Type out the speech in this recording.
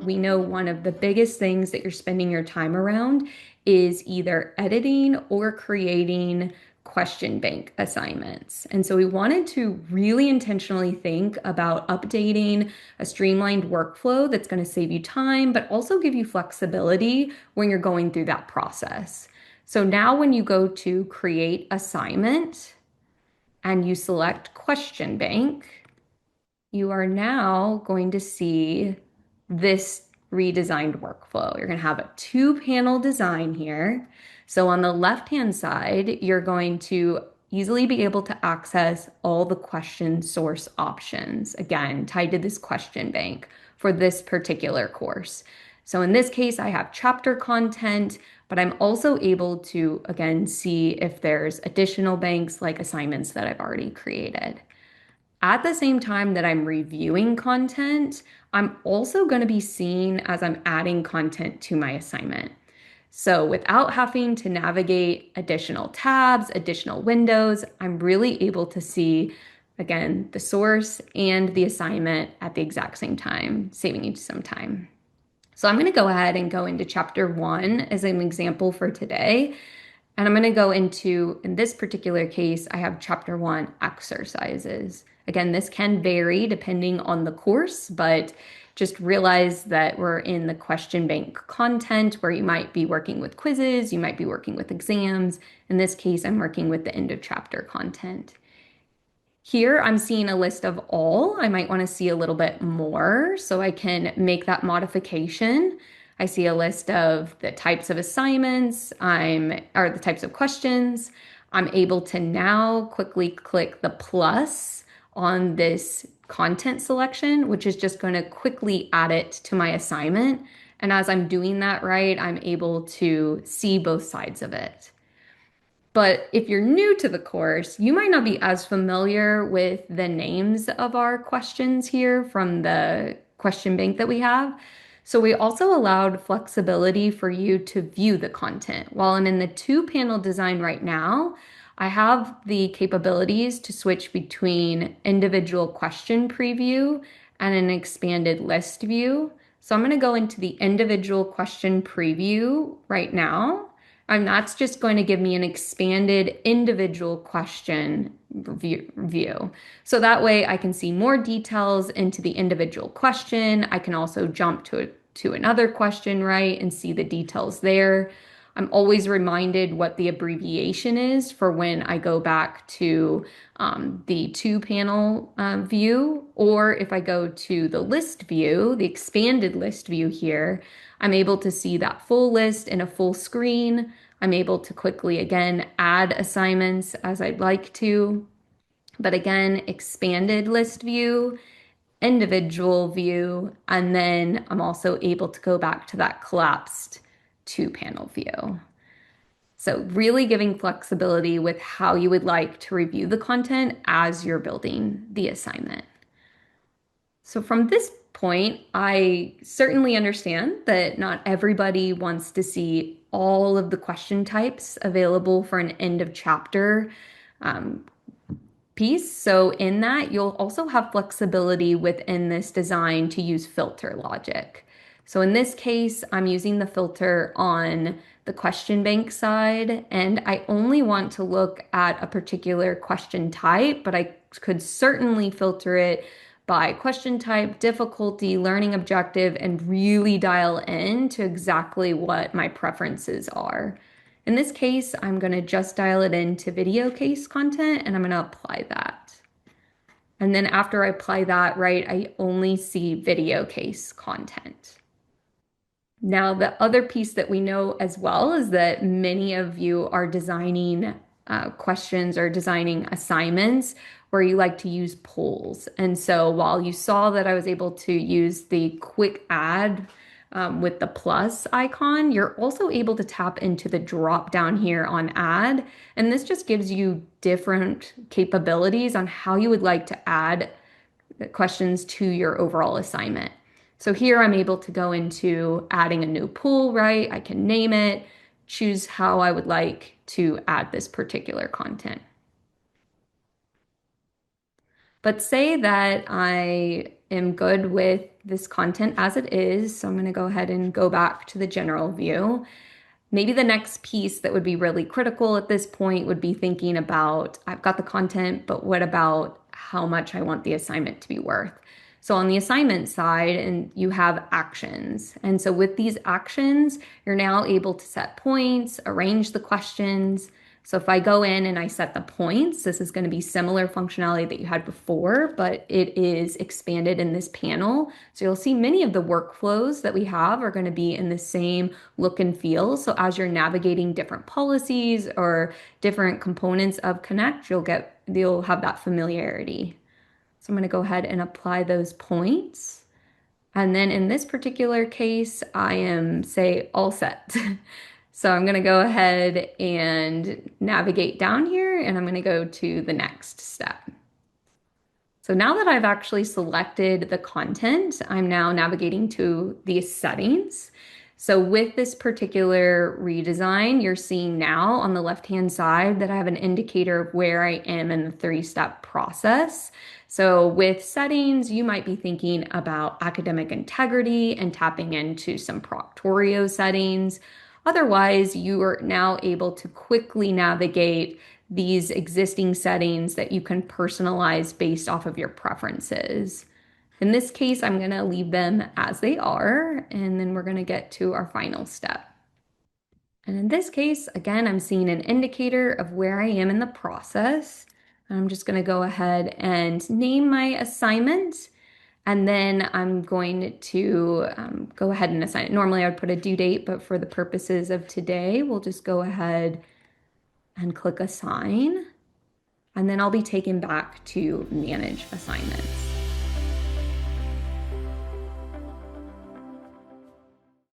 we know one of the biggest things that you're spending your time around is either editing or creating question bank assignments. And so we wanted to really intentionally think about updating a streamlined workflow that's going to save you time, but also give you flexibility when you're going through that process. So now when you go to create assignment and you select question bank, you are now going to see this redesigned workflow. You're going to have a two-panel design here. So on the left-hand side, you're going to easily be able to access all the question source options, again, tied to this question bank for this particular course. So in this case, I have chapter content, but I'm also able to, again, see if there's additional banks like assignments that I've already created. At the same time that I'm reviewing content, I'm also going to be seeing as I'm adding content to my assignment. So without having to navigate additional tabs, additional windows, I'm really able to see, again, the source and the assignment at the exact same time, saving you some time. So I'm going to go ahead and go into chapter 1 as an example for today. And I'm going to go into, in this particular case, I have chapter 1 exercises. Again, this can vary depending on the course, but just realize that we're in the question bank content where you might be working with quizzes, you might be working with exams. In this case, I'm working with the end of chapter content. Here, I'm seeing a list of all. I might want to see a little bit more so I can make that modification. I see a list of the types of assignments, or the types of questions. I'm able to now quickly click the plus on this content selection, which is just going to quickly add it to my assignment. And as I'm doing that right, I'm able to see both sides of it. But if you're new to the course, you might not be as familiar with the names of our questions here from the question bank that we have. So we also allowed flexibility for you to view the content. While I'm in the two-panel design right now, I have the capabilities to switch between individual question preview and an expanded list view. So I'm going to go into the individual question preview right now. And that's just going to give me an expanded individual question view. So that way I can see more details into the individual question. I can also jump to another question, right, and see the details there. I'm always reminded what the abbreviation is for when I go back to the two-panel view, or if I go to the list view, the expanded list view here, I'm able to see that full list in a full screen. I'm able to quickly, again, add assignments as I'd like to. But again, expanded list view, individual view, and then I'm also able to go back to that collapsed two-panel view. So really giving flexibility with how you would like to review the content as you're building the assignment. So from this point, I certainly understand that not everybody wants to see all of the question types available for an end of chapter piece. So in that, you'll also have flexibility within this design to use filter logic. So in this case, I'm using the filter on the question bank side, and I only want to look at a particular question type, but I could certainly filter it by question type, difficulty, learning objective, and really dial in to exactly what my preferences are. In this case, I'm going to just dial it into video case content and I'm going to apply that. And then after I apply that, right, I only see video case content. Now, the other piece that we know as well is that many of you are designing questions or designing assignments where you like to use polls. And so while you saw that I was able to use the quick add with the plus icon, you're also able to tap into the drop down here on add. And this just gives you different capabilities on how you would like to add questions to your overall assignment. So here I'm able to go into adding a new pool, right? I can name it, choose how I would like to add this particular content. But say that I am good with this content as it is. So I'm going to go ahead and go back to the general view. Maybe the next piece that would be really critical at this point would be thinking about, I've got the content, but what about how much I want the assignment to be worth? So on the assignment side, and you have actions. And so with these actions, you're now able to set points, arrange the questions. So if I go in and I set the points, this is going to be similar functionality that you had before, but it is expanded in this panel. So you'll see many of the workflows that we have are going to be in the same look and feel. So as you're navigating different policies or different components of Connect, you'll have that familiarity. So I'm going to go ahead and apply those points. And then in this particular case, I am, say, all set. So I'm going to go ahead and navigate down here, and I'm going to go to the next step. So now that I've actually selected the content, I'm now navigating to these settings. So with this particular redesign, you're seeing now on the left-hand side that I have an indicator of where I am in the three-step process. So with settings, you might be thinking about academic integrity and tapping into some Proctorio settings. Otherwise, you are now able to quickly navigate these existing settings that you can personalize based off of your preferences. In this case, I'm going to leave them as they are, and then we're going to get to our final step. And in this case, again, I'm seeing an indicator of where I am in the process. I'm just going to go ahead and name my assignment, and then I'm going to go ahead and assign it. Normally, I would put a due date, but for the purposes of today, we'll just go ahead and click assign, and then I'll be taken back to manage assignments.